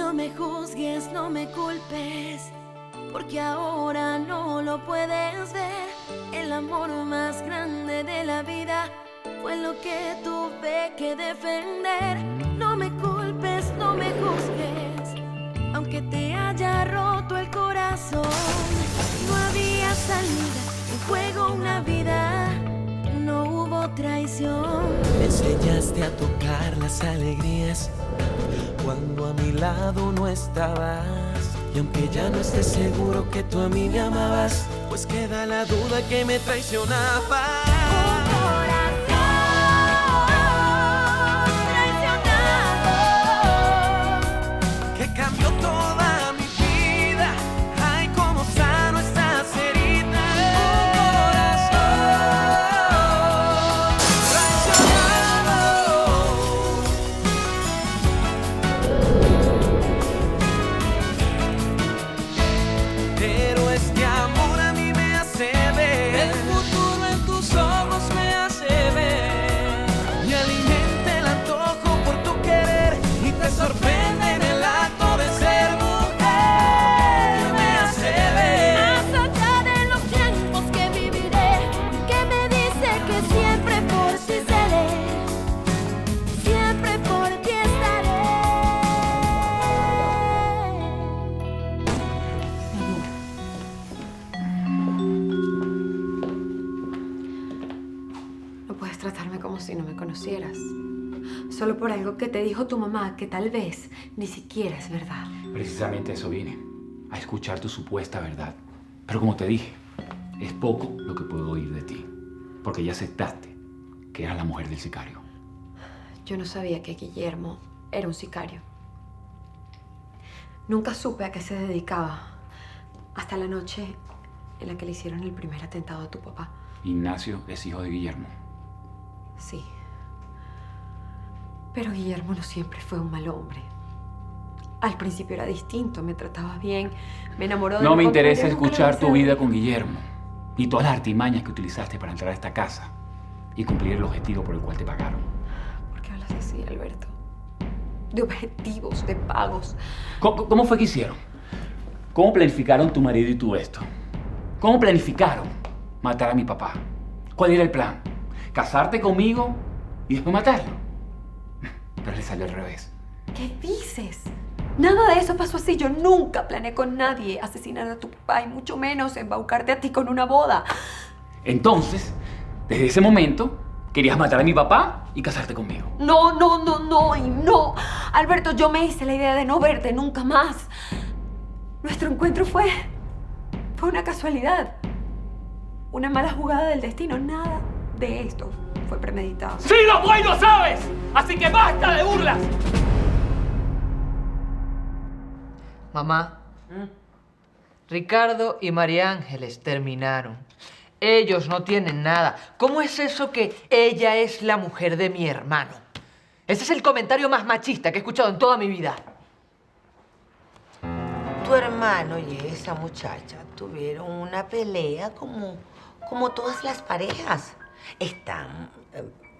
No me juzgues, no me culpes, porque ahora no lo puedes ver. El amor más grande de la vida fue lo que tuve que defender. No me culpes, no me juzgues, aunque te haya roto el corazón. No había salida, en juego una vida, no hubo traición. Me enseñaste a tocar las alegrías cuando a mi lado no estabas. Y aunque ya no estés seguro que tú a mí me amabas, pues queda la duda que me traicionabas. Tratarme como si no me conocieras. Solo por algo que te dijo tu mamá, que tal vez ni siquiera es verdad. Precisamente a eso vine, a escuchar tu supuesta verdad. Pero como te dije, es poco lo que puedo oír de ti, porque ya aceptaste que eras la mujer del sicario. Yo no sabía que Guillermo era un sicario. Nunca supe a qué se dedicaba, hasta la noche en la que le hicieron el primer atentado a tu papá. Ignacio es hijo de Guillermo. Sí. Pero Guillermo no siempre fue un mal hombre. Al principio era distinto, me trataba bien, me enamoró de... No me interesa escuchar tu vida con Guillermo, ni todas las artimañas que utilizaste para entrar a esta casa y cumplir el objetivo por el cual te pagaron. ¿Por qué hablas así, Alberto? De objetivos, de pagos. ¿Cómo fue que hicieron? ¿Cómo planificaron tu marido y tú esto? ¿Cómo planificaron matar a mi papá? ¿Cuál era el plan? ¿Casarte conmigo y después matarlo? Pero le salió al revés. ¿Qué dices? Nada de eso pasó así. Yo nunca planeé con nadie asesinar a tu papá y mucho menos embaucarte a ti con una boda. Entonces, desde ese momento, querías matar a mi papá y casarte conmigo. No, y no. Alberto, yo me hice la idea de no verte nunca más. Nuestro encuentro fue una casualidad. Una mala jugada del destino. Nada de esto fue premeditado. ¡Sí lo fue y lo sabes! ¡Así que basta de burlas! Mamá, Ricardo y María Ángeles terminaron. Ellos no tienen nada. ¿Cómo es eso que ella es la mujer de mi hermano? Ese es el comentario más machista que he escuchado en toda mi vida. Tu hermano y esa muchacha tuvieron una pelea como todas las parejas. Están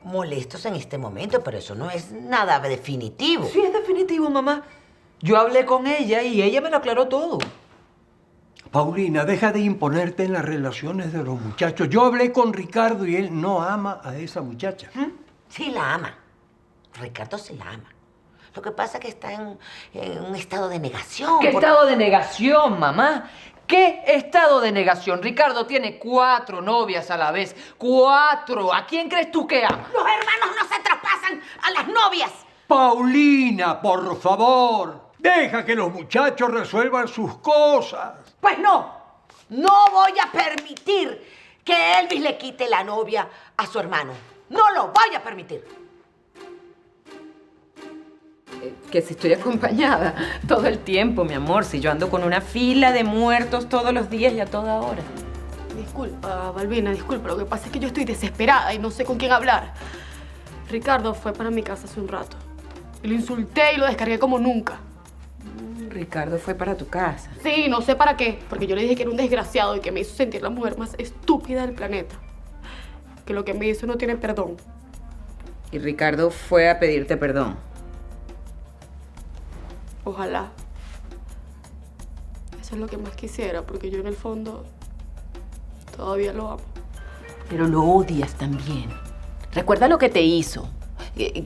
molestos en este momento, pero eso no es nada definitivo. Sí, es definitivo, mamá. Yo hablé con ella y ella me lo aclaró todo. Paulina, deja de imponerte en las relaciones de los muchachos. Yo hablé con Ricardo y él no ama a esa muchacha. Sí la ama. Ricardo sí la ama. Lo que pasa es que está en un estado de negación. ¿Qué estado de negación, mamá? ¿Qué estado de negación? Ricardo tiene 4 novias a la vez. 4. ¿A quién crees tú que ama? Los hermanos no se traspasan a las novias. Paulina, por favor, deja que los muchachos resuelvan sus cosas. Pues no voy a permitir que Elvis le quite la novia a su hermano. No lo voy a permitir. Que si estoy acompañada todo el tiempo, mi amor. Si yo ando con una fila de muertos todos los días y a toda hora. Disculpa, Balbina, disculpa. Lo que pasa es que yo estoy desesperada y no sé con quién hablar. Ricardo fue para mi casa hace un rato. Y lo insulté y lo descargué como nunca. Ricardo fue para tu casa. Sí, no sé para qué. Porque yo le dije que era un desgraciado y que me hizo sentir la mujer más estúpida del planeta. Que lo que me hizo no tiene perdón. Y Ricardo fue a pedirte perdón. Ojalá. Eso es lo que más quisiera, porque yo en el fondo todavía lo amo. Pero lo odias también. Recuerda lo que te hizo.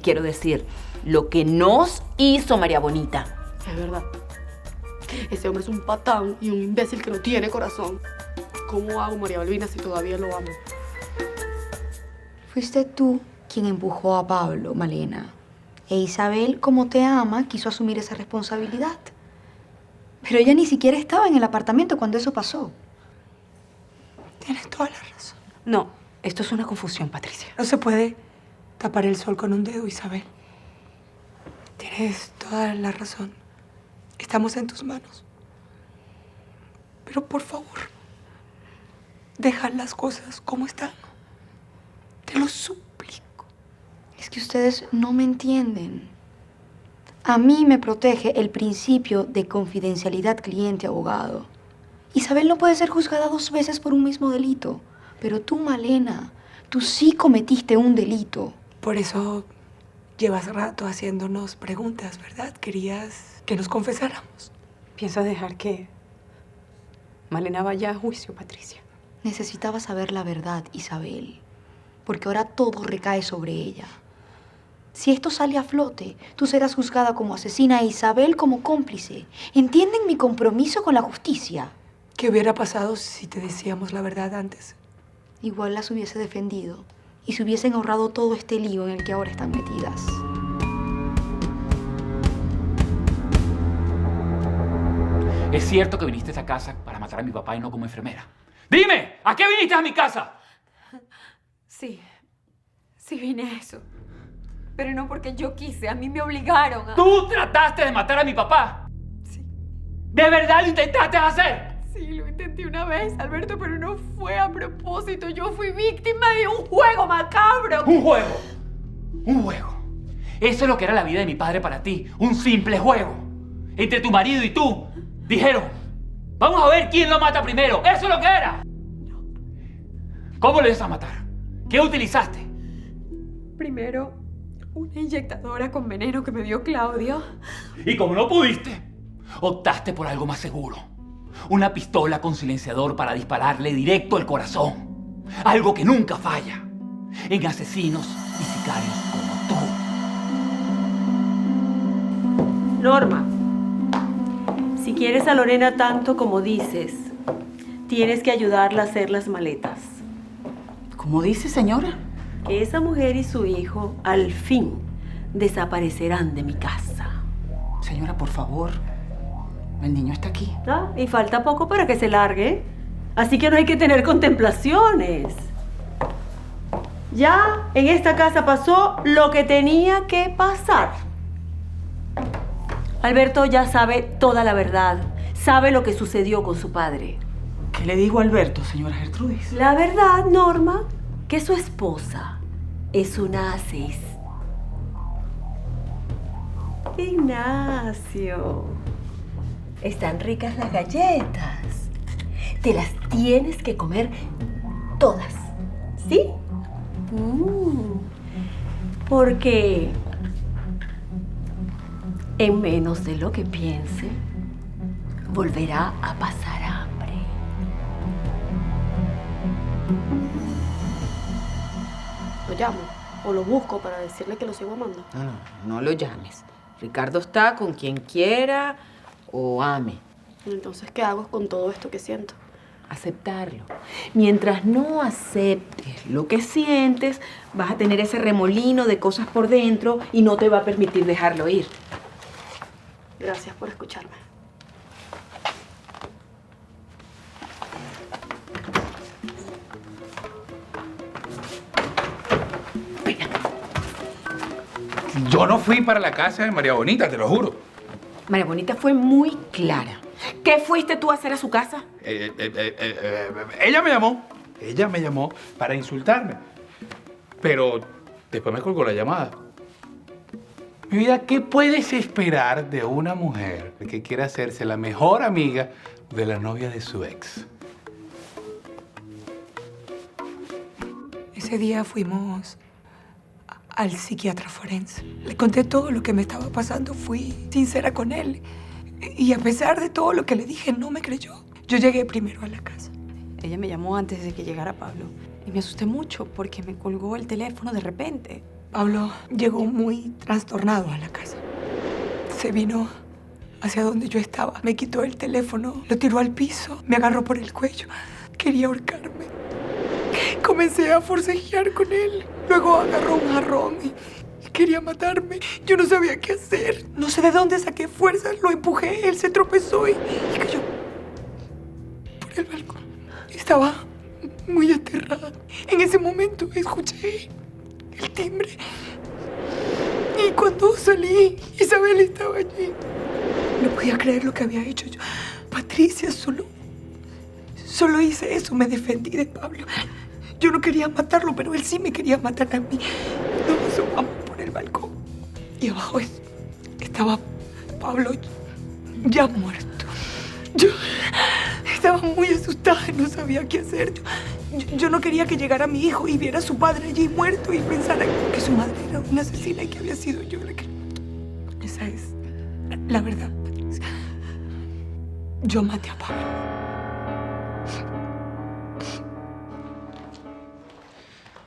Quiero decir, lo que nos hizo María Bonita. Es verdad. Ese hombre es un patán y un imbécil que no tiene corazón. ¿Cómo hago, María Balbina, si todavía lo amo? Fuiste tú quien empujó a Pablo, Malena. E Isabel, como te ama, quiso asumir esa responsabilidad. Pero ella ni siquiera estaba en el apartamento cuando eso pasó. Tienes toda la razón. No, esto es una confusión, Patricia. No se puede tapar el sol con un dedo, Isabel. Tienes toda la razón. Estamos en tus manos. Pero por favor, deja las cosas como están. Te lo suplico. Es que ustedes no me entienden. A mí me protege el principio de confidencialidad cliente-abogado. Isabel no puede ser juzgada 2 veces por un mismo delito. Pero tú, Malena, tú sí cometiste un delito. Por eso llevas rato haciéndonos preguntas, ¿verdad? Querías que nos confesáramos. ¿Piensas dejar que Malena vaya a juicio, Patricia? Necesitaba saber la verdad, Isabel, porque ahora todo recae sobre ella. Si esto sale a flote, tú serás juzgada como asesina e Isabel como cómplice. ¿Entienden mi compromiso con la justicia? ¿Qué hubiera pasado si te decíamos la verdad antes? Igual las hubiese defendido y se hubiesen ahorrado todo este lío en el que ahora están metidas. ¿Es cierto que viniste a esta casa para matar a mi papá y no como enfermera? ¡Dime! ¿A qué viniste a mi casa? Sí vine a eso. Pero no porque yo quise, a mí me obligaron a... ¿Tú trataste de matar a mi papá? Sí. ¿De verdad lo intentaste hacer? Sí, lo intenté una vez, Alberto, pero no fue a propósito. Yo fui víctima de un juego macabro. ¿Un juego? ¿Un juego? Eso es lo que era la vida de mi padre para ti. Un simple juego. Entre tu marido y tú. Dijeron, vamos a ver quién lo mata primero. Eso es lo que era. No. ¿Cómo le ibas a matar? ¿Qué utilizaste? Primero, una inyectadora con veneno que me dio Claudio. Y como no pudiste, optaste por algo más seguro. Una pistola con silenciador para dispararle directo al corazón. Algo que nunca falla en asesinos y sicarios como tú. Norma, si quieres a Lorena tanto como dices, tienes que ayudarla a hacer las maletas. ¿Cómo dice, señora? Que esa mujer y su hijo, al fin, desaparecerán de mi casa. Señora, por favor. El niño está aquí. ¿Ah? Y falta poco para que se largue. Así que no hay que tener contemplaciones. Ya en esta casa pasó lo que tenía que pasar. Alberto ya sabe toda la verdad. Sabe lo que sucedió con su padre. ¿Qué le dijo Alberto, señora Gertrudis? La verdad, Norma, que su esposa es una asis. Ignacio, están ricas las galletas. Te las tienes que comer todas, ¿sí? Porque en menos de lo que piense, volverá a pasar hambre. Lo llamo o lo busco para decirle que lo sigo amando. No lo llames. Ricardo está con quien quiera o ame. Entonces, ¿qué hago con todo esto que siento? Aceptarlo. Mientras no aceptes lo que sientes, vas a tener ese remolino de cosas por dentro y no te va a permitir dejarlo ir. Gracias por escucharme. Yo no fui para la casa de María Bonita, te lo juro. María Bonita fue muy clara. ¿Qué fuiste tú a hacer a su casa? Ella me llamó para insultarme. Pero después me colgó la llamada. Mi vida, ¿qué puedes esperar de una mujer que quiere hacerse la mejor amiga de la novia de su ex? Ese día fuimos al psiquiatra forense. Le conté todo lo que me estaba pasando. Fui sincera con él. Y a pesar de todo lo que le dije, no me creyó. Yo llegué primero a la casa. Ella me llamó antes de que llegara Pablo. Y me asusté mucho porque me colgó el teléfono de repente. Pablo llegó muy trastornado a la casa. Se vino hacia donde yo estaba. Me quitó el teléfono, lo tiró al piso, me agarró por el cuello. Quería ahorcarme. Comencé a forcejear con él. Luego agarró un jarrón y quería matarme. Yo no sabía qué hacer. No sé de dónde saqué fuerzas. Lo empujé, él se tropezó y cayó por el balcón. Estaba muy aterrada. En ese momento escuché el timbre. Y cuando salí, Isabel estaba allí. No podía creer lo que había hecho yo. Patricia, solo hice eso. Me defendí de Pablo. Yo no quería matarlo, pero él sí me quería matar a mí. Nos asomamos por el balcón. Y abajo estaba Pablo ya muerto. Yo estaba muy asustada y no sabía qué hacer. Yo no quería que llegara mi hijo y viera a su padre allí muerto y pensara que su madre era una asesina y que había sido yo la que... Esa es la verdad, Patricia. Yo maté a Pablo.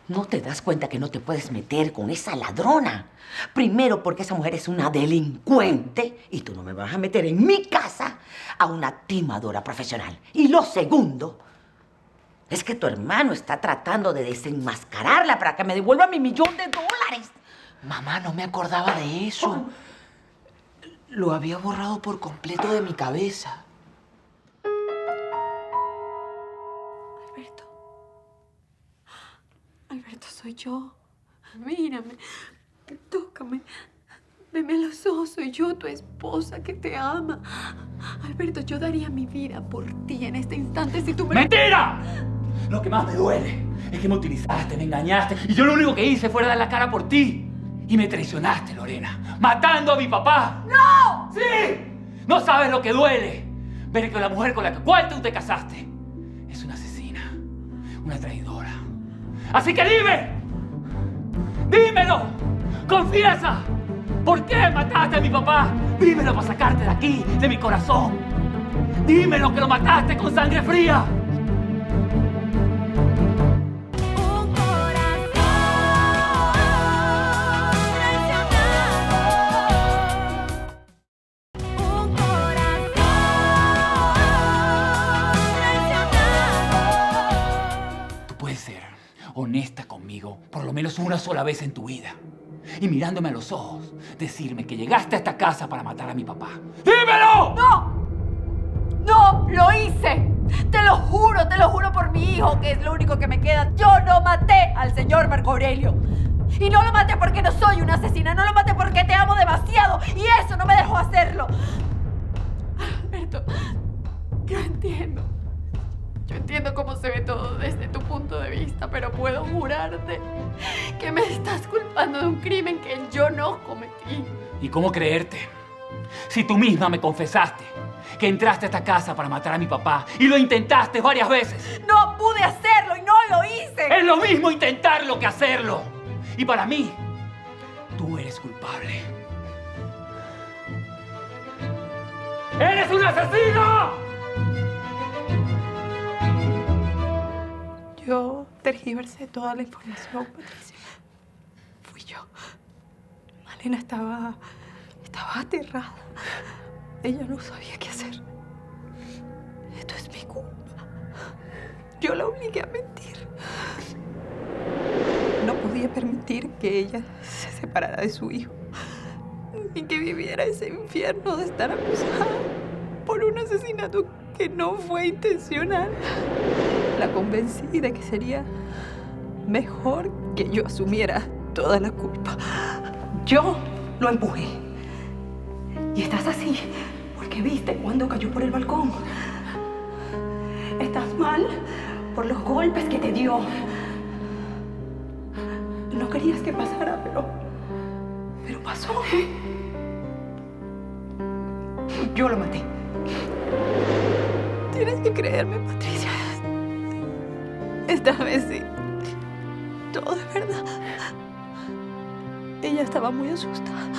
¿No te das cuenta que no te puedes meter con esa ladrona? Primero, porque esa mujer es una delincuente y tú no me vas a meter en mi casa a una timadora profesional. Y lo segundo es que tu hermano está tratando de desenmascararla para que me devuelva mi $1.000.000. Mamá, no me acordaba de eso. Lo había borrado por completo de mi cabeza. Alberto, soy yo. Mírame, tócame. Veme a los ojos, soy yo, tu esposa que te ama. Alberto, yo daría mi vida por ti en este instante si tú me... ¡Mentira! Lo que más me duele es que me utilizaste, me engañaste y yo lo único que hice fue dar la cara por ti. Y me traicionaste, Lorena, matando a mi papá. ¡No! ¡Sí! No sabes lo que duele ver que la mujer con la cual tú te casaste es una asesina, una traidora. Así que dime, dímelo, confiesa, ¿por qué mataste a mi papá? Dímelo para sacarte de aquí, de mi corazón. Dímelo que lo mataste con sangre fría. Honesta conmigo, por lo menos una sola vez en tu vida. Y mirándome a los ojos, decirme que llegaste a esta casa para matar a mi papá. ¡Dímelo! ¡No! ¡No! ¡Lo hice! Te lo juro por mi hijo, que es lo único que me queda. Yo no maté al señor Marco Aurelio. Y no lo maté porque no soy una asesina. No lo maté porque te amo demasiado. Y eso no me dejó hacerlo. Alberto, yo entiendo. Yo entiendo cómo se ve todo desde tu punto de vista, pero puedo jurarte que me estás culpando de un crimen que yo no cometí. ¿Y cómo creerte? Si tú misma me confesaste que entraste a esta casa para matar a mi papá y lo intentaste varias veces. No pude hacerlo y no lo hice. Es lo mismo intentarlo que hacerlo. Y para mí, tú eres culpable. ¡Eres un asesino! Yo tergiversé toda la información, Patricia. Fui yo. Malena estaba aterrada. Ella no sabía qué hacer. Esto es mi culpa. Yo la obligué a mentir. No podía permitir que ella se separara de su hijo. Ni que viviera ese infierno de estar acusada por un asesinato que no fue intencional. La convencí de que sería mejor que yo asumiera toda la culpa. Yo lo empujé. Y estás así porque viste cuando cayó por el balcón. Estás mal por los golpes que te dio. No querías que pasara, pero pasó. Yo lo maté. Tienes que creerme, Patricia. Esta vez sí. Todo es verdad. Ella estaba muy asustada.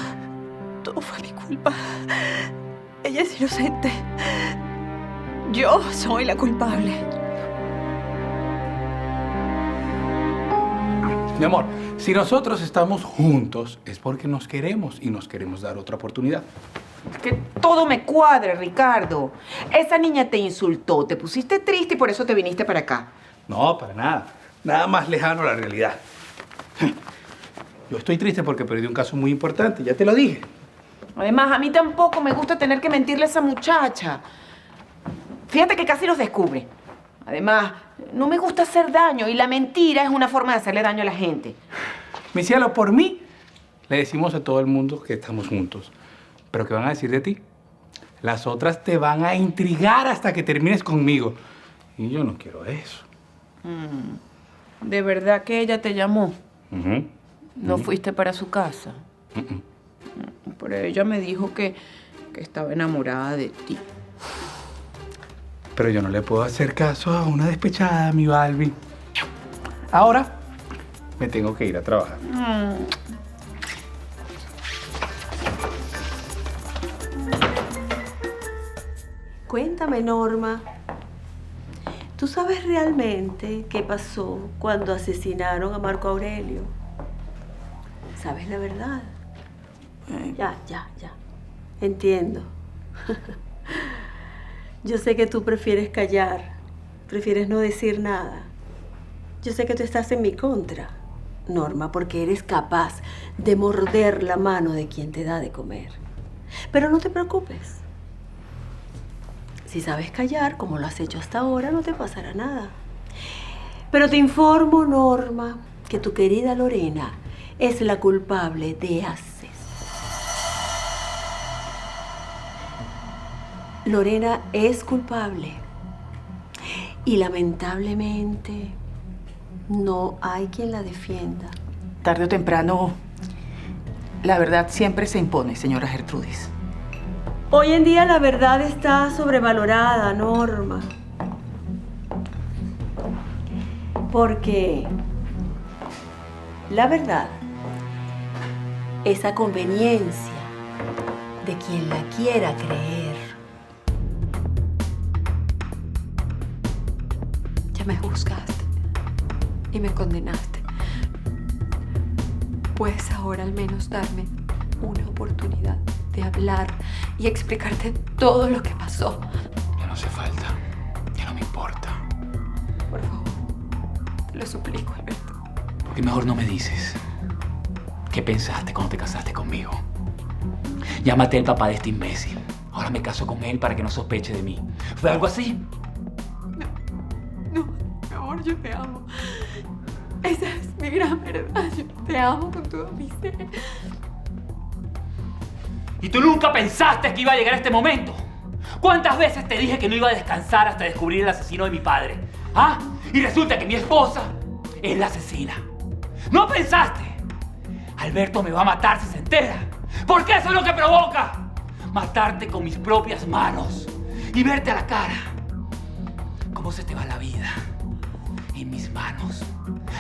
Todo fue mi culpa. Ella es inocente. Yo soy la culpable. Mi amor, si nosotros estamos juntos es porque nos queremos y nos queremos dar otra oportunidad. Que todo me cuadre, Ricardo. Esa niña te insultó, te pusiste triste y por eso te viniste para acá. No, para nada. Nada más lejano a la realidad. Yo estoy triste porque perdí un caso muy importante, ya te lo dije. Además, a mí tampoco me gusta tener que mentirle a esa muchacha. Fíjate que casi nos descubre. Además, no me gusta hacer daño y la mentira es una forma de hacerle daño a la gente. Mi cielo, por mí, le decimos a todo el mundo que estamos juntos. ¿Pero qué van a decir de ti? Las otras te van a intrigar hasta que termines conmigo. Y yo no quiero eso. ¿De verdad que ella te llamó? Ujú. ¿No fuiste para su casa? Pero ella me dijo que estaba enamorada de ti. Pero yo no le puedo hacer caso a una despechada, mi Balbi. Ahora me tengo que ir a trabajar. Cuéntame, Norma. ¿Tú sabes realmente qué pasó cuando asesinaron a Marco Aurelio? ¿Sabes la verdad? Ya. Entiendo. Yo sé que tú prefieres callar, prefieres no decir nada. Yo sé que tú estás en mi contra, Norma, porque eres capaz de morder la mano de quien te da de comer. Pero no te preocupes. Si sabes callar, como lo has hecho hasta ahora, no te pasará nada. Pero te informo, Norma, que tu querida Lorena es la culpable de Access. Lorena es culpable. Y lamentablemente no hay quien la defienda. Tarde o temprano, la verdad siempre se impone, señora Gertrudis. Hoy en día la verdad está sobrevalorada, Norma. Porque la verdad es a conveniencia de quien la quiera creer. Ya me juzgaste y me condenaste. Puedes ahora al menos darme una oportunidad de hablar y explicarte todo lo que pasó. Ya no hace falta. Ya no me importa. Por favor, te lo suplico, Alberto. ¿Por qué mejor no me dices? ¿Qué pensaste cuando te casaste conmigo? Ya maté al papá de este imbécil. Ahora me caso con él para que no sospeche de mí. ¿Fue algo así? No, mi amor, yo te amo. Esa es mi gran verdad. Yo te amo con todo mi ser. ¿Y tú nunca pensaste que iba a llegar este momento? ¿Cuántas veces te dije que no iba a descansar hasta descubrir el asesino de mi padre? ¿Ah? Y resulta que mi esposa es la asesina. ¿No pensaste? Alberto me va a matar si se entera. Porque eso es lo que provoca. Matarte con mis propias manos. Y verte a la cara. Cómo se te va la vida. En mis manos.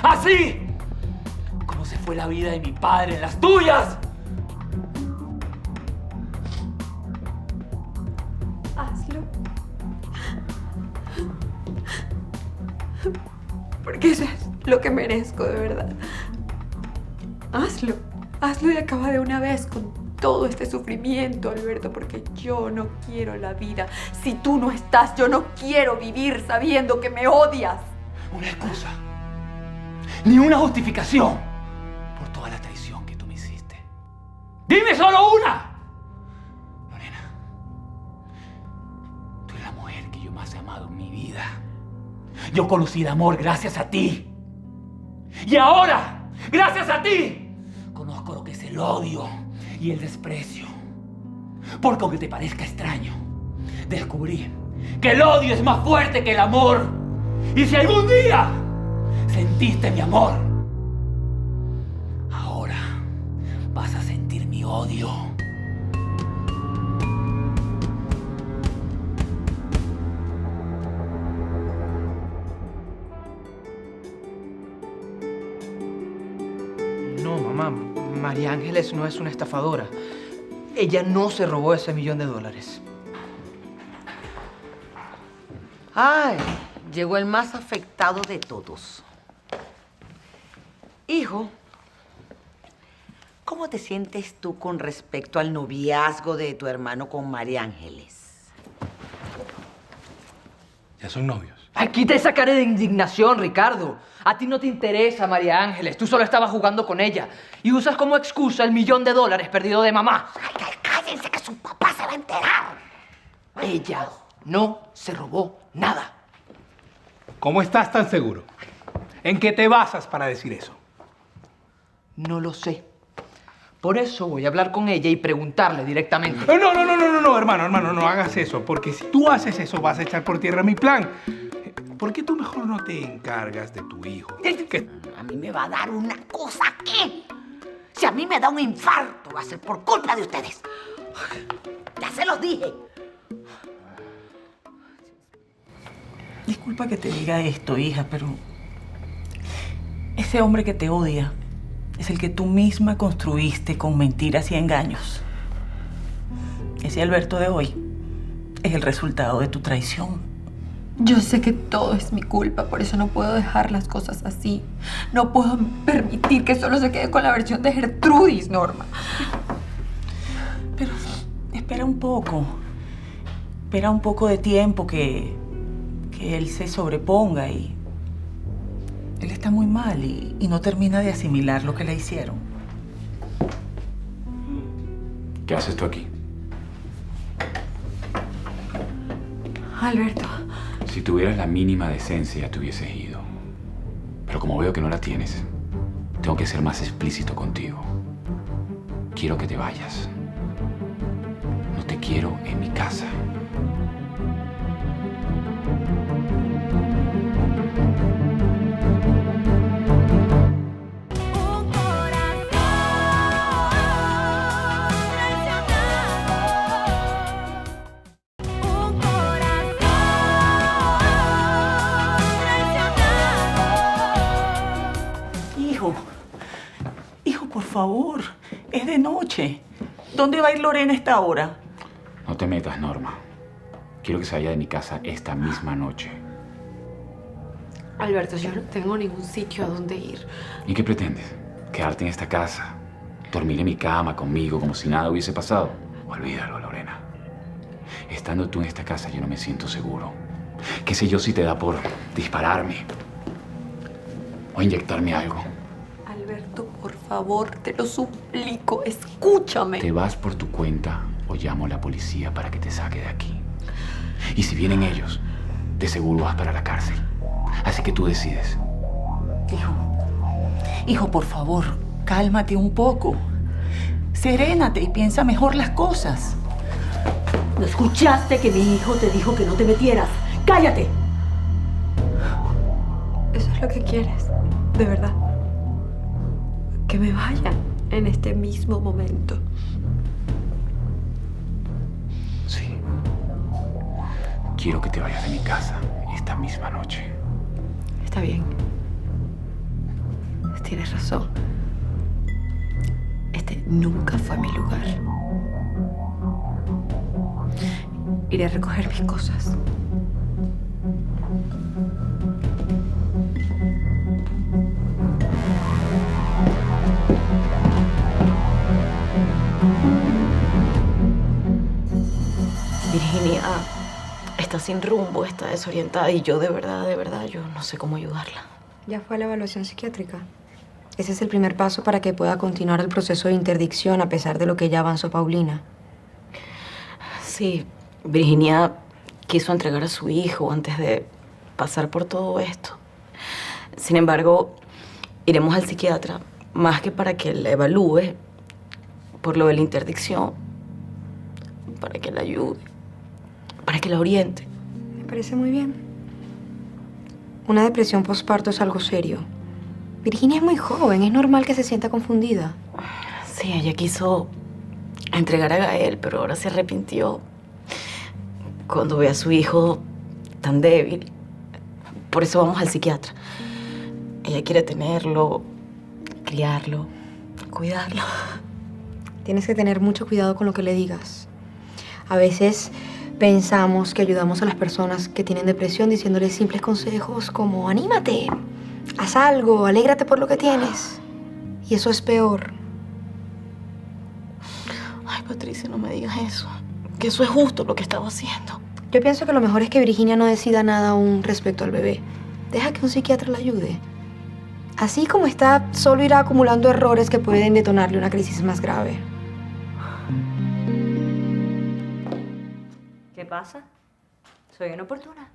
¡Así! Como se fue la vida de mi padre en las tuyas. Hazlo. Porque eso es lo que merezco, de verdad. Hazlo. Hazlo y acaba de una vez con todo este sufrimiento, Alberto, porque yo no quiero la vida. Si tú no estás, yo no quiero vivir sabiendo que me odias. Una excusa. Ni una justificación por toda la traición que tú me hiciste. ¡Dime solo una! Lorena, tú eres la mujer que yo más he amado en mi vida. Yo conocí el amor gracias a ti. Y ahora, gracias a ti, conozco lo que es el odio y el desprecio. Porque aunque te parezca extraño, descubrí que el odio es más fuerte que el amor. Y si algún día sentiste mi amor, ahora vas a sentir mi odio. No, mamá, María Ángeles no es una estafadora. Ella no se robó ese $1 millón. Ay, llegó el más afectado de todos. Hijo, ¿cómo te sientes tú con respecto al noviazgo de tu hermano con María Ángeles? Ya son novios. Ay, quita esa cara de indignación, Ricardo. A ti no te interesa María Ángeles. Tú solo estabas jugando con ella. Y usas como excusa el $1 millón perdido de mamá. Ay, cállense que su papá se va a enterar. Ella no se robó nada. ¿Cómo estás tan seguro? ¿En qué te basas para decir eso? No lo sé. Por eso voy a hablar con ella y preguntarle directamente. No, hermano, no hagas eso. Porque si tú haces eso, vas a echar por tierra mi plan. ¿Por qué tú mejor no te encargas de tu hijo? A mí me va a dar una cosa aquí. Si a mí me da un infarto, va a ser por culpa de ustedes. Ya se los dije. Disculpa que te diga esto, hija, pero ese hombre que te odia es el que tú misma construiste con mentiras y engaños. Ese Alberto de hoy es el resultado de tu traición. Yo sé que todo es mi culpa, por eso no puedo dejar las cosas así. No puedo permitir que solo se quede con la versión de Gertrudis, Norma. Pero espera un poco. Espera un poco de tiempo que él se sobreponga y... Él está muy mal y no termina de asimilar lo que le hicieron. ¿Qué haces tú aquí? Alberto. Si tuvieras la mínima decencia, ya te hubieses ido. Pero como veo que no la tienes, tengo que ser más explícito contigo. Quiero que te vayas. No te quiero en mi casa. Hijo, por favor, es de noche. ¿Dónde va a ir Lorena a esta hora? No te metas, Norma. Quiero que se vaya de mi casa esta misma noche. Alberto, yo no tengo ningún sitio a donde ir. ¿Y qué pretendes? ¿Quedarte en esta casa? ¿Dormir en mi cama conmigo como si nada hubiese pasado? Olvídalo, Lorena. Estando tú en esta casa yo no me siento seguro. ¿Qué sé yo si te da por dispararme? O inyectarme algo. Alberto, por favor, te lo suplico, escúchame. Te vas por tu cuenta o llamo a la policía para que te saque de aquí. Y si vienen ellos, de seguro vas para la cárcel. Así que tú decides. Hijo, por favor, cálmate un poco. Serénate y piensa mejor las cosas. ¿No escuchaste que mi hijo te dijo que no te metieras? ¡Cállate! Eso es lo que quieres, de verdad. Que me vaya en este mismo momento. Sí. Quiero que te vayas de mi casa esta misma noche. Está bien. Tienes razón. Este nunca fue mi lugar. Iré a recoger mis cosas. Virginia está sin rumbo, está desorientada y yo de verdad, yo no sé cómo ayudarla. Ya fue a la evaluación psiquiátrica. Ese es el primer paso para que pueda continuar el proceso de interdicción a pesar de lo que ya avanzó Paulina. Sí, Virginia quiso entregar a su hijo antes de pasar por todo esto. Sin embargo, iremos al psiquiatra más que para que la evalúe por lo de la interdicción, para que la ayude, para que la oriente. Me parece muy bien. Una depresión postparto es algo serio. Virginia es muy joven, es normal que se sienta confundida. Sí, ella quiso entregar a Gael, pero ahora se arrepintió cuando ve a su hijo tan débil. Por eso vamos al psiquiatra. Ella quiere tenerlo, criarlo, cuidarlo. Tienes que tener mucho cuidado con lo que le digas. A veces pensamos que ayudamos a las personas que tienen depresión diciéndoles simples consejos como anímate, haz algo, alégrate por lo que tienes. Y eso es peor. Ay, Patricia, no me digas eso. Que eso es justo lo que estaba haciendo. Yo pienso que lo mejor es que Virginia no decida nada aún respecto al bebé. Deja que un psiquiatra la ayude. Así como está, solo irá acumulando errores que pueden detonarle una crisis más grave. ¿Qué pasa? Soy inoportuna.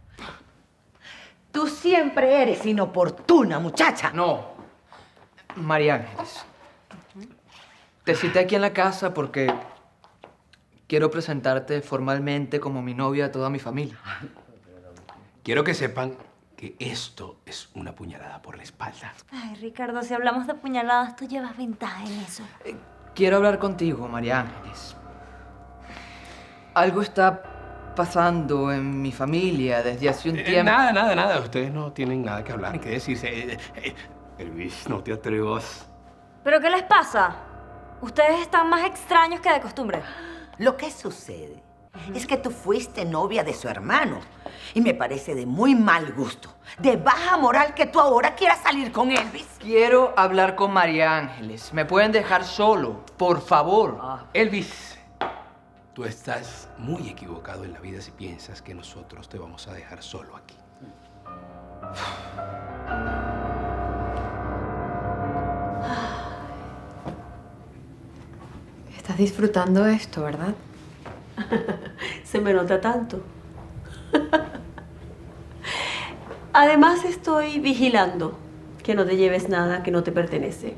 Tú siempre eres inoportuna, muchacha. No. María Ángeles. Te cité aquí en la casa porque quiero presentarte formalmente como mi novia a toda mi familia. Quiero que sepan que esto es una puñalada por la espalda. Ay, Ricardo, si hablamos de puñaladas, tú llevas ventaja en eso. Quiero hablar contigo, María Ángeles. Algo está pasando en mi familia desde hace un tiempo. Nada. Ustedes no tienen nada que hablar, ni que decirse. Elvis, no te atrevas. ¿Pero qué les pasa? Ustedes están más extraños que de costumbre. Lo que sucede es que tú fuiste novia de su hermano. Y me parece de muy mal gusto, de baja moral que tú ahora quieras salir con Elvis. Quiero hablar con María Ángeles. ¿Me pueden dejar solo? Por favor. Elvis, tú estás muy equivocado en la vida si piensas que nosotros te vamos a dejar solo aquí. Estás disfrutando esto, ¿verdad? Se me nota tanto. Además estoy vigilando que no te lleves nada que no te pertenece.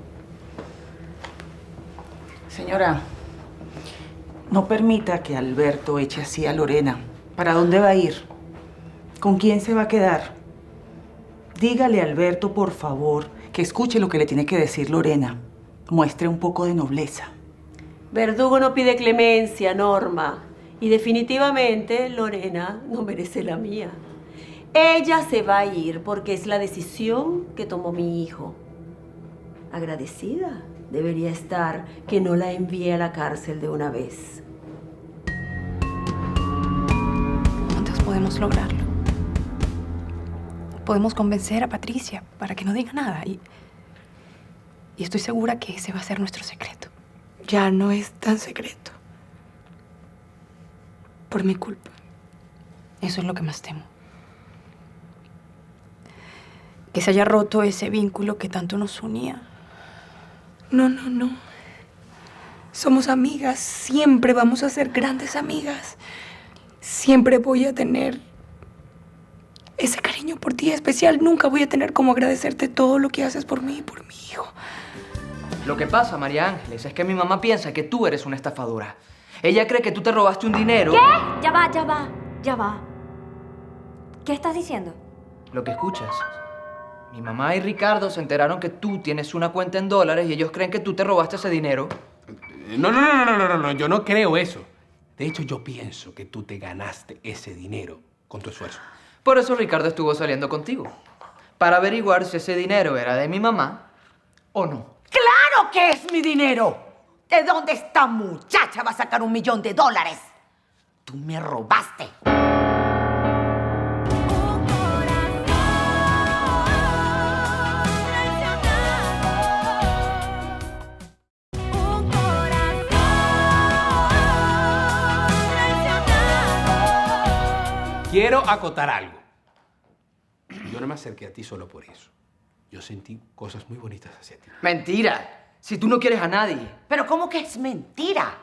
Señora, no permita que Alberto eche así a Lorena. ¿Para dónde va a ir? ¿Con quién se va a quedar? Dígale a Alberto, por favor, que escuche lo que le tiene que decir Lorena. Muestre un poco de nobleza. Verdugo no pide clemencia, Norma. Y definitivamente Lorena no merece la mía. Ella se va a ir porque es la decisión que tomó mi hijo. Agradecida debería estar que no la envíe a la cárcel de una vez. Juntas podemos lograrlo. Podemos convencer a Patricia para que no diga nada. Y estoy segura que ese va a ser nuestro secreto. Ya no es tan secreto. Por mi culpa. Eso es lo que más temo. Que se haya roto ese vínculo que tanto nos unía. No. Somos amigas. Siempre vamos a ser grandes amigas. Siempre voy a tener ese cariño por ti especial. Nunca voy a tener como agradecerte todo lo que haces por mí y por mi hijo. Lo que pasa, María Ángeles, es que mi mamá piensa que tú eres una estafadora. Ella cree que tú te robaste un dinero. ¿Qué? Ya va. ¿Qué estás diciendo? Lo que escuchas. Mi mamá y Ricardo se enteraron que tú tienes una cuenta en dólares y ellos creen que tú te robaste ese dinero. No, yo no creo eso. De hecho, yo pienso que tú te ganaste ese dinero con tu esfuerzo. Por eso Ricardo estuvo saliendo contigo. Para averiguar si ese dinero era de mi mamá o no. ¡Claro que es mi dinero! ¿De dónde esta muchacha va a sacar $1 millón? Tú me robaste. Quiero acotar algo. Yo no me acerqué a ti solo por eso. Yo sentí cosas muy bonitas hacia ti. ¡Mentira! Si tú no quieres a nadie. Pero ¿cómo que es mentira?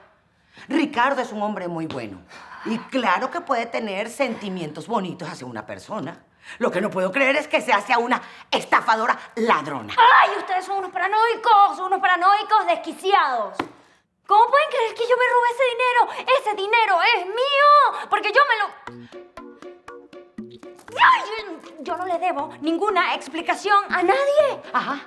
Ricardo es un hombre muy bueno. Y claro que puede tener sentimientos bonitos hacia una persona. Lo que no puedo creer es que se hace a una estafadora ladrona. ¡Ay, ustedes son unos paranoicos desquiciados! ¿Cómo pueden creer que yo me robé ese dinero? ¡Ese dinero es mío! Porque yo me lo... ¡Ay! Yo no le debo ninguna explicación a nadie. Ajá.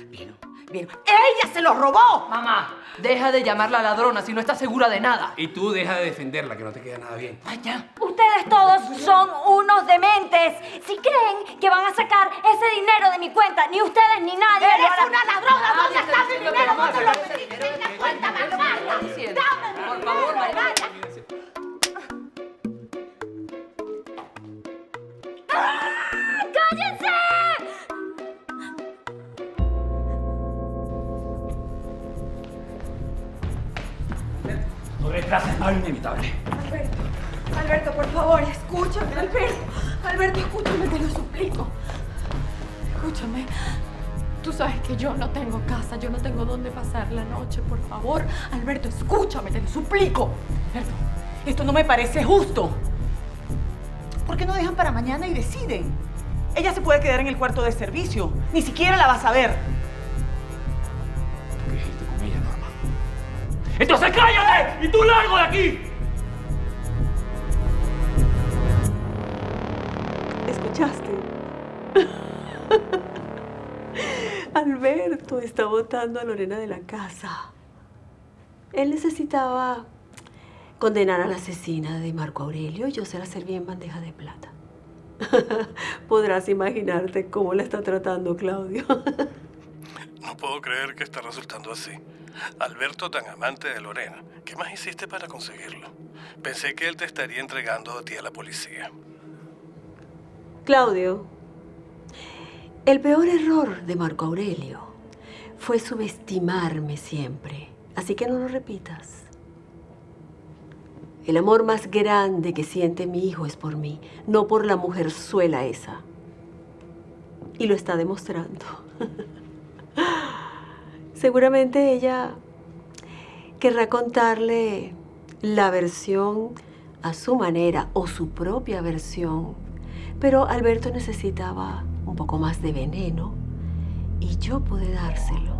Bien. ¡Ella se lo robó! Mamá, deja de llamarla ladrona si no estás segura de nada. Y tú deja de defenderla, que no te queda nada bien. Vaya. Ustedes todos son unos dementes. Si creen que van a sacar ese dinero de mi cuenta, ni ustedes ni nadie. ¡Eres una ladrona! ¿Dónde está mi dinero? Gracias, no es inevitable. Alberto, por favor, escúchame, Alberto. Alberto, escúchame, te lo suplico. Escúchame. Tú sabes que yo no tengo casa, yo no tengo dónde pasar la noche, por favor. Alberto, escúchame, te lo suplico. Alberto, esto no me parece justo. ¿Por qué no dejan para mañana y deciden? Ella se puede quedar en el cuarto de servicio. Ni siquiera la vas a ver. ¿Tú quieres irte con ella, Norma? ¡Entonces cállate! ¡Y tú largo de aquí! ¿Escuchaste? Alberto está botando a Lorena de la casa. Él necesitaba condenar a la asesina de Marco Aurelio y yo se la serví en bandeja de plata. Podrás imaginarte cómo la está tratando Claudio. No puedo creer que está resultando así. Alberto, tan amante de Lorena. ¿Qué más hiciste para conseguirlo? Pensé que él te estaría entregando a ti a la policía. Claudio, el peor error de Marco Aurelio fue subestimarme siempre. Así que no lo repitas. El amor más grande que siente mi hijo es por mí, no por la mujerzuela esa. Y lo está demostrando. Seguramente ella querrá contarle la versión a su manera o su propia versión. Pero Alberto necesitaba un poco más de veneno y yo pude dárselo.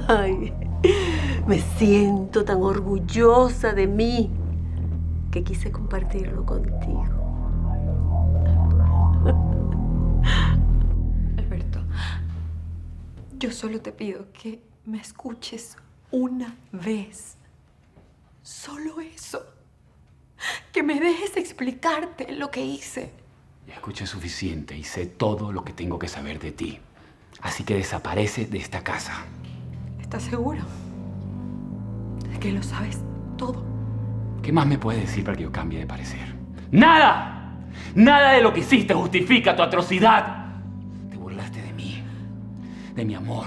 Ay, me siento tan orgullosa de mí que quise compartirlo contigo. Alberto, yo solo te pido que me escuches una vez. Solo eso. Que me dejes explicarte lo que hice. Ya escuché suficiente y sé todo lo que tengo que saber de ti. Así que desaparece de esta casa. ¿Estás seguro de que lo sabes todo? ¿Qué más me puedes decir para que yo cambie de parecer? ¡Nada! Nada de lo que hiciste justifica tu atrocidad. Te burlaste de mí, de mi amor.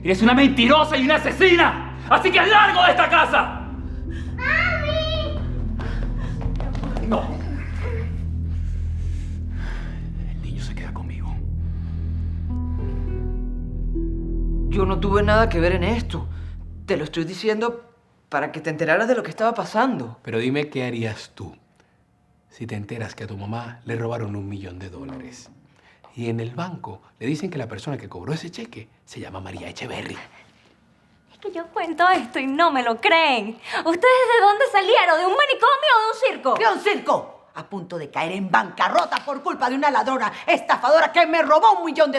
Eres una mentirosa y una asesina. Así que largo de esta casa. ¡Mami! No. El niño se queda conmigo. Yo no tuve nada que ver en esto. Te lo estoy diciendo para que te enteraras de lo que estaba pasando. Pero dime qué harías tú si te enteras que a tu mamá le robaron $1 millón. Y en el banco le dicen que la persona que cobró ese cheque se llama María Echeverry. Es que yo cuento esto y no me lo creen. ¿Ustedes de dónde salieron? ¿De un manicomio o de un circo? ¡De un circo! A punto de caer en bancarrota por culpa de una ladrona estafadora que me robó $1 millón.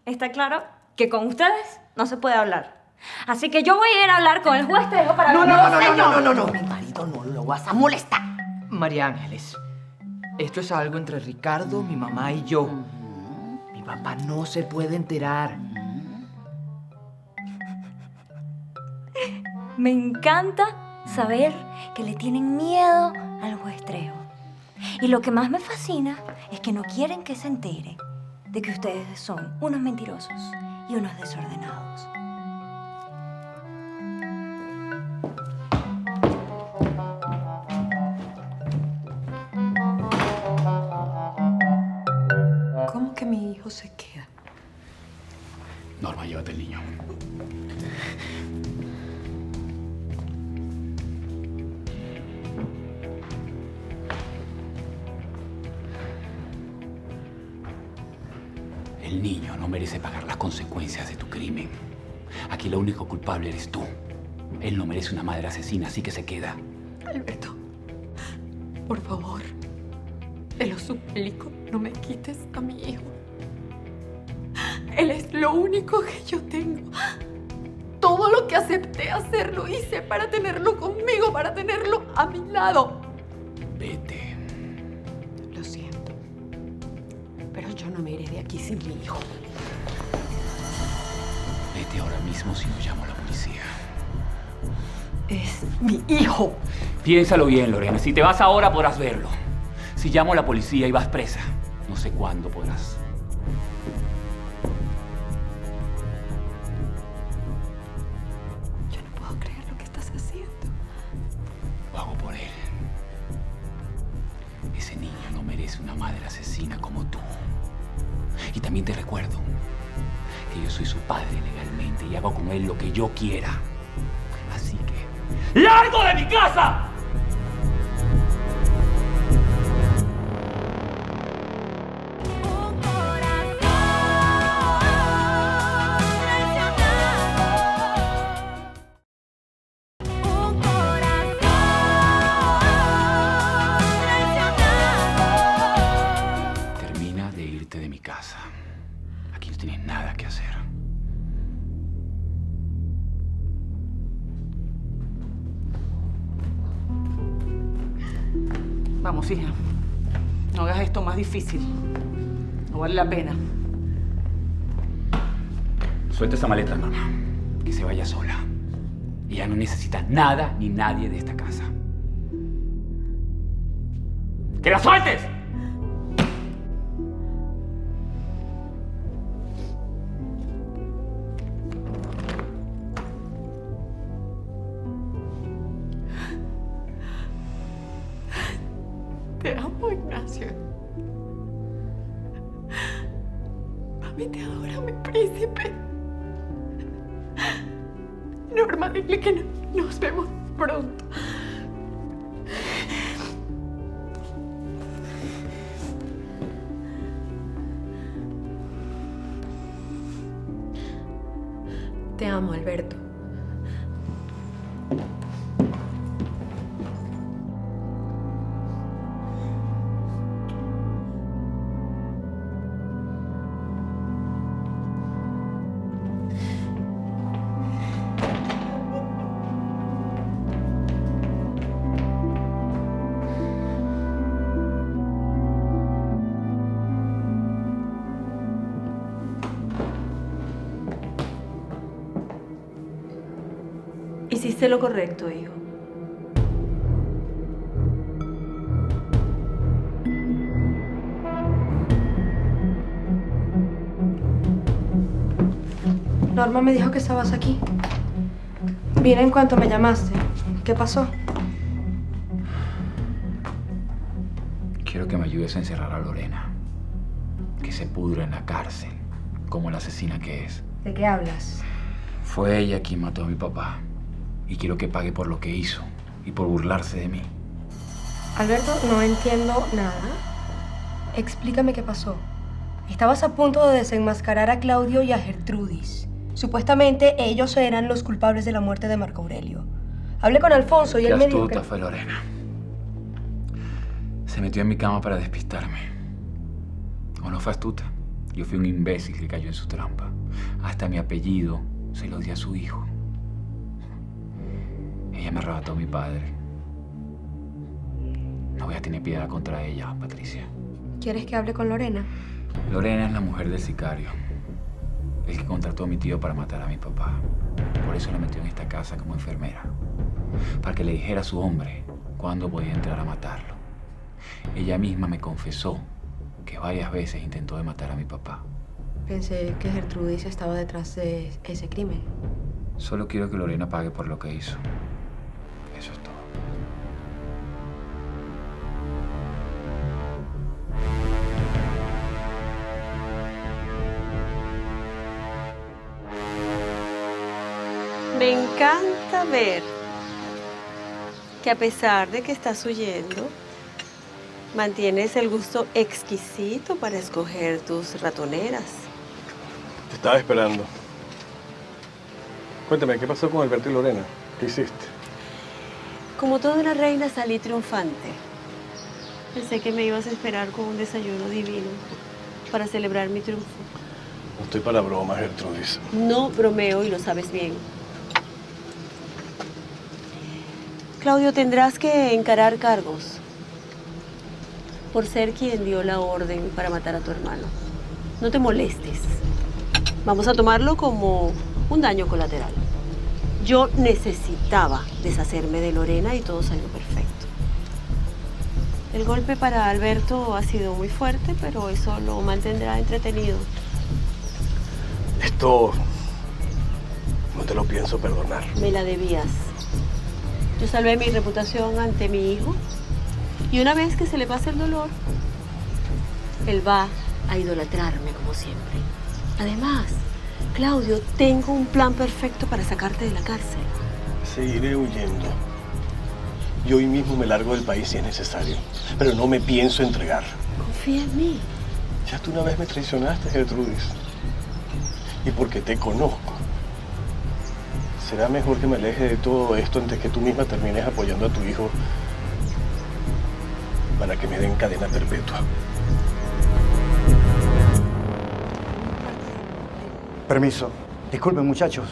Está claro que con ustedes no se puede hablar. Así que yo voy a ir a hablar con el juez Trejo para... No. Mi marido no lo vas a molestar. María Ángeles, esto es algo entre Ricardo, mi mamá y yo. Mi papá no se puede enterar. Me encanta saber que le tienen miedo al juez Trejo. Y lo que más me fascina es que no quieren que se entere de que ustedes son unos mentirosos y unos desordenados. ¿Cómo que mi hijo se queda? Norma, llévate el niño. El niño no merece pagar las consecuencias de tu crimen. Aquí el único culpable eres tú. Él no merece una madre asesina, así que se queda. Alberto, por favor, te lo suplico, no me quites a mi hijo. Él es lo único que yo tengo. Todo lo que acepté hacer lo hice para tenerlo conmigo, para tenerlo a mi lado. Vete. Lo siento, pero yo no me iré de aquí sin mi hijo. Vete ahora mismo, si no llamo a la policía. Es mi hijo. Piénsalo bien, Lorena. Si te vas ahora, podrás verlo. Si llamo a la policía y vas presa, no sé cuándo podrás. Yo no puedo creer lo que yo soy su padre legalmente y hago con él lo que yo quiera. Así que, ¡largo de mi casa! Termina de irte de mi casa. Aquí no tienes nada que hacer. Vamos, hija. No hagas esto más difícil. No vale la pena. Suelta esa maleta, mamá. Que se vaya sola. Ella no necesita nada ni nadie de esta casa. ¡Que la sueltes! Te amo, Ignacio. Mami te adora, mi príncipe. Norma, dile que nos vemos pronto. Te amo, Alberto. Hiciste lo correcto, hijo. Norma me dijo que estabas aquí. Vine en cuanto me llamaste. ¿Qué pasó? Quiero que me ayudes a encerrar a Lorena. Que se pudra en la cárcel, como la asesina que es. ¿De qué hablas? Fue ella quien mató a mi papá. Y quiero que pague por lo que hizo y por burlarse de mí. Alberto, no entiendo nada. Explícame qué pasó. Estabas a punto de desenmascarar a Claudio y a Gertrudis. Supuestamente ellos eran los culpables de la muerte de Marco Aurelio. Hablé con Alfonso y él me dijo que... Qué astuta fue Lorena. Se metió en mi cama para despistarme. ¿O no fue astuta? Yo fui un imbécil que cayó en su trampa. Hasta mi apellido se lo di a su hijo. Ella me arrebató a mi padre. No voy a tener piedad contra ella, Patricia. ¿Quieres que hable con Lorena? Lorena es la mujer del sicario. El que contrató a mi tío para matar a mi papá. Por eso la metió en esta casa como enfermera. Para que le dijera a su hombre cuándo podía entrar a matarlo. Ella misma me confesó que varias veces intentó de matar a mi papá. Pensé que Gertrudis estaba detrás de ese crimen. Solo quiero que Lorena pague por lo que hizo. Eso es todo. Me encanta ver que a pesar de que estás huyendo, mantienes el gusto exquisito para escoger tus ratoneras. Te estaba esperando. Cuéntame, ¿qué pasó con Alberto y Lorena? ¿Qué hiciste? Como toda una reina salí triunfante. Pensé que me ibas a esperar con un desayuno divino para celebrar mi triunfo. No estoy para bromas, Gertrudis. No bromeo y lo sabes bien. Claudio, tendrás que encarar cargos por ser quien dio la orden para matar a tu hermano. No te molestes. Vamos a tomarlo como un daño colateral. Yo necesitaba deshacerme de Lorena y todo salió perfecto. El golpe para Alberto ha sido muy fuerte, pero eso lo mantendrá entretenido. Esto no te lo pienso perdonar. Me la debías. Yo salvé mi reputación ante mi hijo y una vez que se le pase el dolor, él va a idolatrarme como siempre. Además, Claudio, tengo un plan perfecto para sacarte de la cárcel. Seguiré huyendo. Y hoy mismo me largo del país si es necesario. Pero no me pienso entregar. Confía en mí. Ya tú una vez me traicionaste, Gertrudis. Y porque te conozco. Será mejor que me aleje de todo esto antes que tú misma termines apoyando a tu hijo para que me den cadena perpetua. Permiso. Disculpen, muchachos.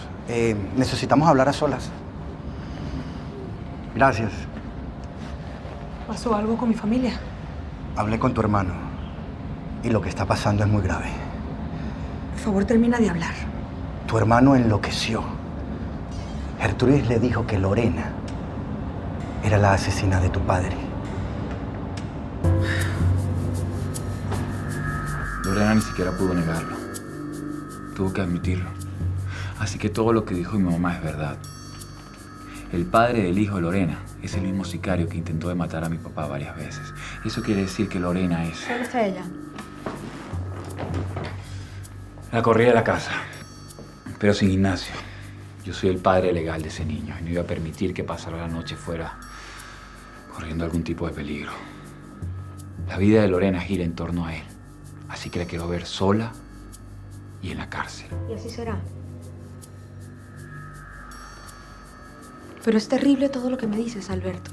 Necesitamos hablar a solas. Gracias. ¿Pasó algo con mi familia? Hablé con tu hermano y lo que está pasando es muy grave. Por favor, termina de hablar. Tu hermano enloqueció. Gertrudis le dijo que Lorena era la asesina de tu padre. Lorena ni siquiera pudo negarlo. Tuvo que admitirlo. Así que todo lo que dijo mi mamá es verdad. El padre del hijo de Lorena es el mismo sicario que intentó de matar a mi papá varias veces. Eso quiere decir que Lorena es... ¿Dónde está ella? La corrí de la casa, pero sin Ignacio. Yo soy el padre legal de ese niño y no iba a permitir que pasara la noche fuera corriendo algún tipo de peligro. La vida de Lorena gira en torno a él, así que la quiero ver sola y en la cárcel. Y así será. Pero es terrible todo lo que me dices, Alberto.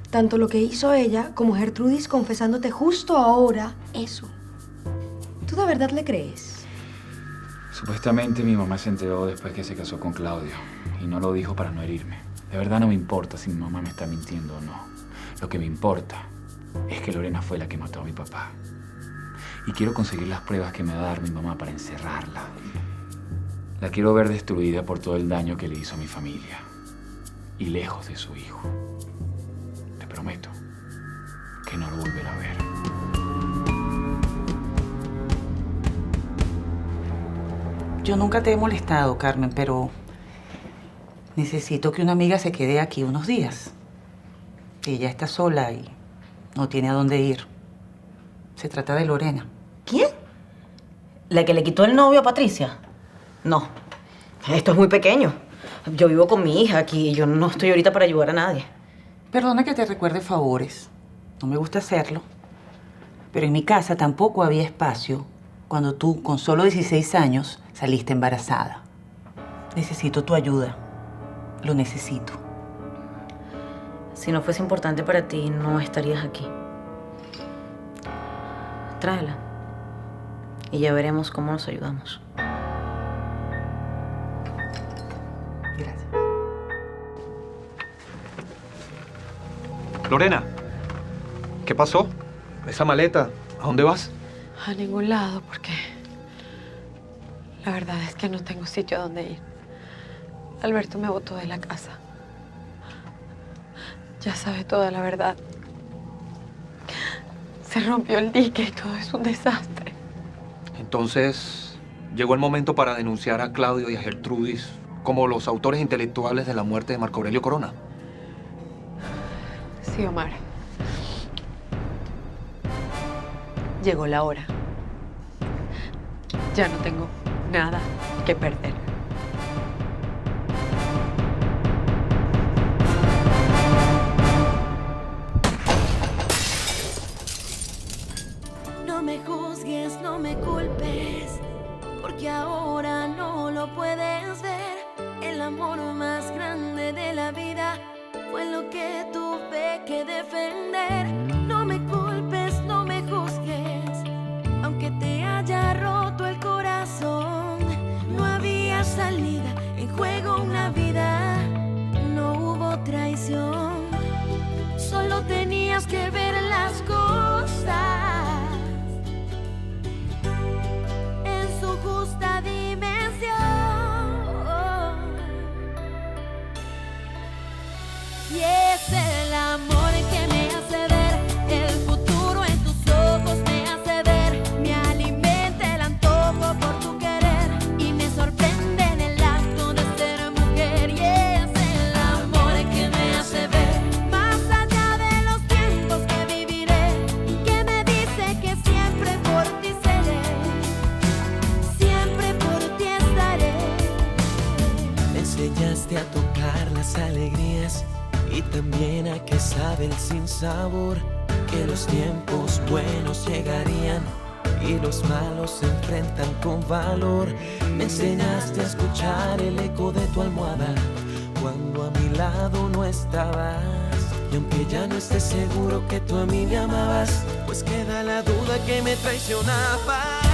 Tanto lo que hizo ella como Gertrudis confesándote justo ahora eso. ¿Tú de verdad le crees? Supuestamente mi mamá se enteró después que se casó con Claudio y no lo dijo para no herirme. De verdad no me importa si mi mamá me está mintiendo o no. Lo que me importa es que Lorena fue la que mató a mi papá. Y quiero conseguir las pruebas que me va a dar mi mamá para encerrarla. La quiero ver destruida por todo el daño que le hizo a mi familia. Y lejos de su hijo. Te prometo que no lo volverá a ver. Yo nunca te he molestado, Carmen, pero necesito que una amiga se quede aquí unos días. Ella está sola y no tiene a dónde ir. Se trata de Lorena. ¿Quién? ¿La que le quitó el novio a Patricia? No, esto es muy pequeño. Yo vivo con mi hija aquí y yo no estoy ahorita para ayudar a nadie. Perdona que te recuerde favores. No me gusta hacerlo. Pero en mi casa tampoco había espacio cuando tú, con solo 16 años, saliste embarazada. Necesito tu ayuda. Lo necesito. Si no fuese importante para ti, no estarías aquí. Tráela. Y ya veremos cómo nos ayudamos. Gracias. Lorena, ¿qué pasó? ¿Esa maleta? ¿A dónde vas? A ningún lado, porque la verdad es que no tengo sitio a donde ir. Alberto me botó de la casa. Ya sabe toda la verdad. Se rompió el dique y todo es un desastre. Entonces, llegó el momento para denunciar a Claudio y a Gertrudis como los autores intelectuales de la muerte de Marco Aurelio Corona. Sí, Omar. Llegó la hora. Ya no tengo nada que perder. No me juzgues, no me culpes, porque ahora no lo puedes ver. El amor más grande de la vida fue lo que tuve que defender. No me culpes, no me juzgues, aunque te haya roto el corazón. No había salida, en juego una vida, no hubo traición. Solo tenías que ver las cosas en su justa dimensión. Y es el amor que me hace ver el futuro. enseñaste a tocar las alegrías y también a que sabe el sinsabor, que los tiempos buenos llegarían y los malos se enfrentan con valor. Me enseñaste a escuchar el eco de tu almohada cuando a mi lado no estabas. Y aunque ya no estés seguro que tú a mí me amabas, pues queda la duda que me traicionabas.